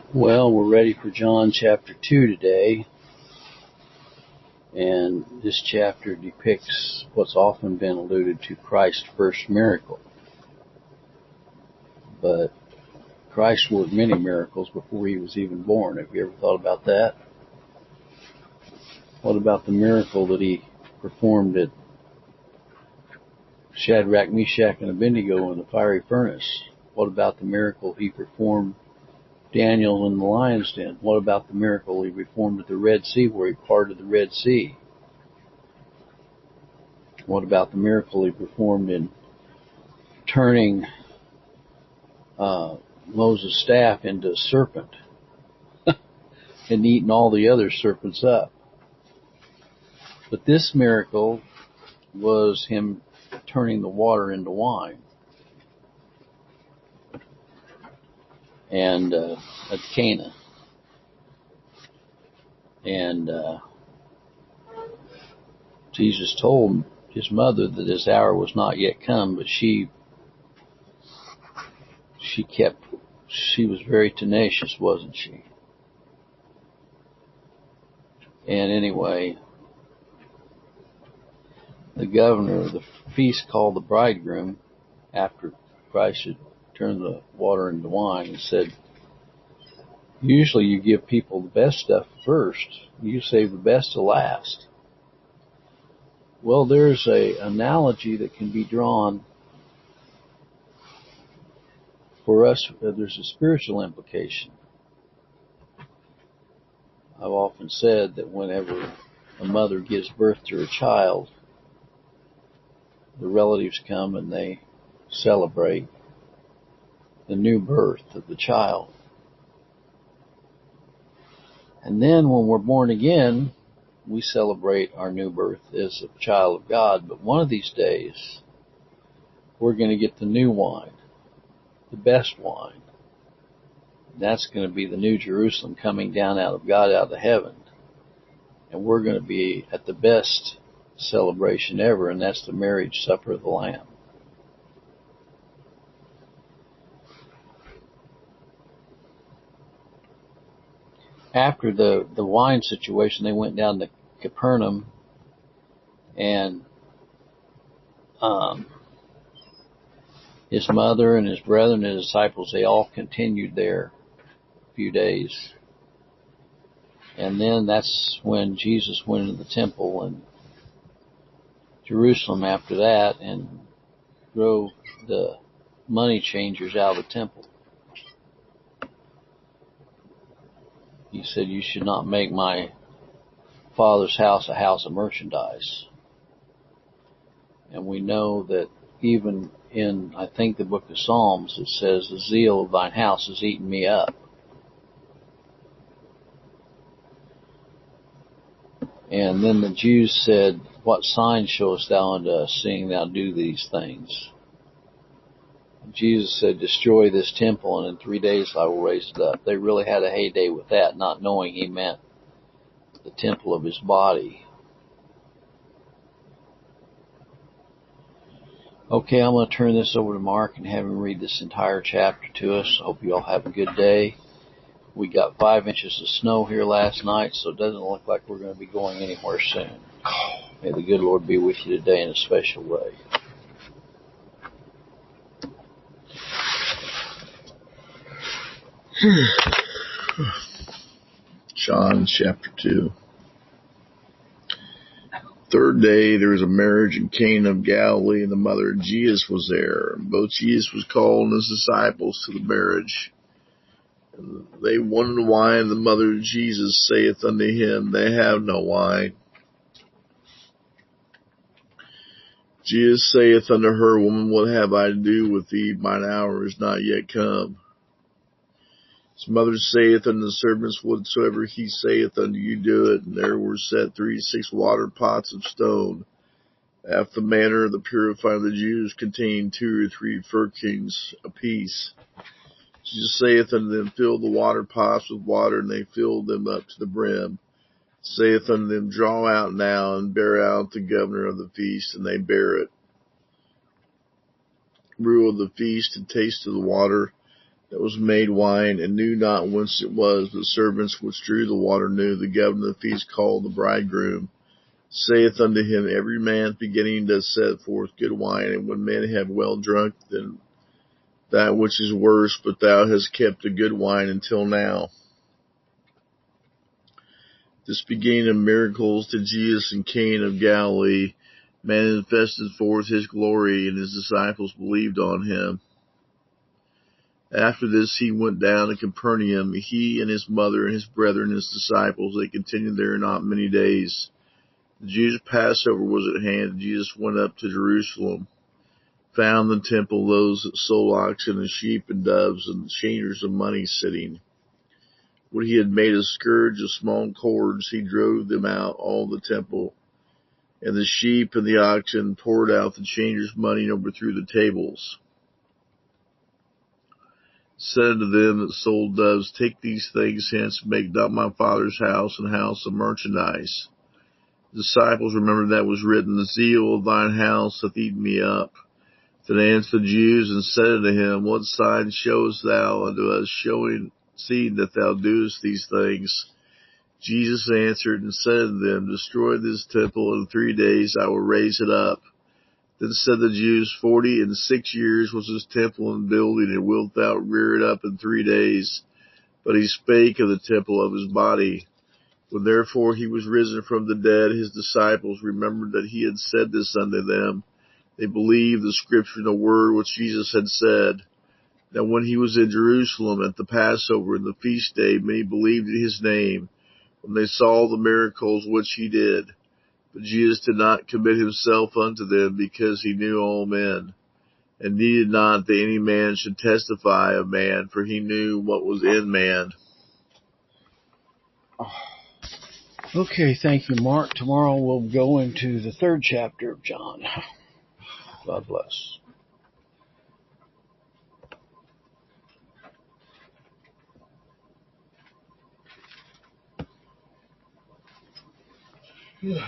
Well, we're ready for John chapter 2 today, and this chapter depicts what's often been alluded to Christ's first miracle. But Christ worked many miracles before he was even born. Have you ever thought about that? What about the miracle that he performed at Shadrach, Meshach, and Abednego in the fiery furnace? What about the miracle he performed Daniel in the lion's den? What about the miracle he performed at the Red Sea, where he parted the Red Sea? What about the miracle he performed in turning Moses' staff into a serpent and eating all the other serpents up? But this miracle was him turning the water into wine. And at Cana. And Jesus told his mother that his hour was not yet come, but she was very tenacious, wasn't she? And anyway, the governor of the feast called the bridegroom after Christ had turned the water into wine and said, usually you give people the best stuff first. You save the best to last. Well, there's an analogy that can be drawn for us. There's a spiritual implication. I've often said that whenever a mother gives birth to her child, the relatives come and they celebrate the new birth of the child. And then when we're born again, we celebrate our new birth as a child of God. But one of these days, we're going to get the new wine, the best wine. And that's going to be the new Jerusalem coming down out of God, out of heaven. And we're going to be at the best celebration ever, and that's the marriage supper of the Lamb. After the wine situation, they went down to Capernaum, and his mother and his brethren and his disciples, they all continued there a few days. And then that's when Jesus went into the temple and Jerusalem after that and drove the money changers out of the temple. He said, you should not make my Father's house a house of merchandise. And we know that even in, I think, the book of Psalms, it says, the zeal of thine house has eaten me up. And then the Jews said, what sign showest thou unto us, seeing thou do these things? And Jesus said, destroy this temple, and in 3 days I will raise it up. They really had a heyday with that, not knowing he meant the temple of his body. Okay, I'm going to turn this over to Mark and have him read this entire chapter to us. I hope you all have a good day. We got 5 inches of snow here last night, so it doesn't look like we're going to be going anywhere soon. May the good Lord be with you today in a special way. John chapter 2. Third day, there was a marriage in Cana of Galilee, and the mother of Jesus was there. And both Jesus was called and his disciples to the marriage. And they wanted wine. The mother of Jesus saith unto him, they have no wine. Jesus saith unto her, woman, what have I to do with thee? Mine hour is not yet come. His mother saith unto the servants, whatsoever he saith unto you, do it. And there were set 36 water pots of stone, after the manner of the purifying of the Jews, containing 2 or 3 firkins apiece. Jesus saith unto them, fill the water pots with water, and they filled them up to the brim. Saith unto them, draw out now, and bear out the governor of the feast, and they bear it. Rule of the feast, and taste of the water. that was made wine, and knew not whence it was. But servants which drew the water knew. The governor of the feast called the bridegroom, saith unto him, Every man beginning does set forth good wine, and when men have well drunk, then that which is worse, but thou hast kept the good wine until now. This beginning of miracles to Jesus in Cana of Galilee manifested forth his glory, and his disciples believed on him. After this he went down to Capernaum, he and his mother and his brethren and his disciples. They continued there not many days. The Jews' Passover was at hand, and Jesus went up to Jerusalem, found in the temple those that sold oxen and sheep and doves and changers of money sitting. When he had made a scourge of small cords, he drove them out all the temple. And the sheep and the oxen poured out the changers' money and overthrew the tables. Said unto them that sold doves, Take these things hence, make not my Father's house an house of merchandise. The disciples remembered that was written, The zeal of thine house hath eaten me up. Then answered the Jews and said unto him, What sign showest thou unto us, seeing that thou doest these things? Jesus answered and said unto them, Destroy this temple, and in 3 days I will raise it up. Then said the Jews, 46 years was this temple in building, and wilt thou rear it up in 3 days? But he spake of the temple of his body. When therefore he was risen from the dead, his disciples remembered that he had said this unto them. They believed the scripture and the word which Jesus had said. Now when he was in Jerusalem at the Passover and the feast day, many believed in his name, when they saw the miracles which he did. But Jesus did not commit himself unto them, because he knew all men, and needed not that any man should testify of man, for he knew what was in man. Okay, thank you, Mark. Tomorrow we'll go into the 3rd chapter of John. God bless. Yeah.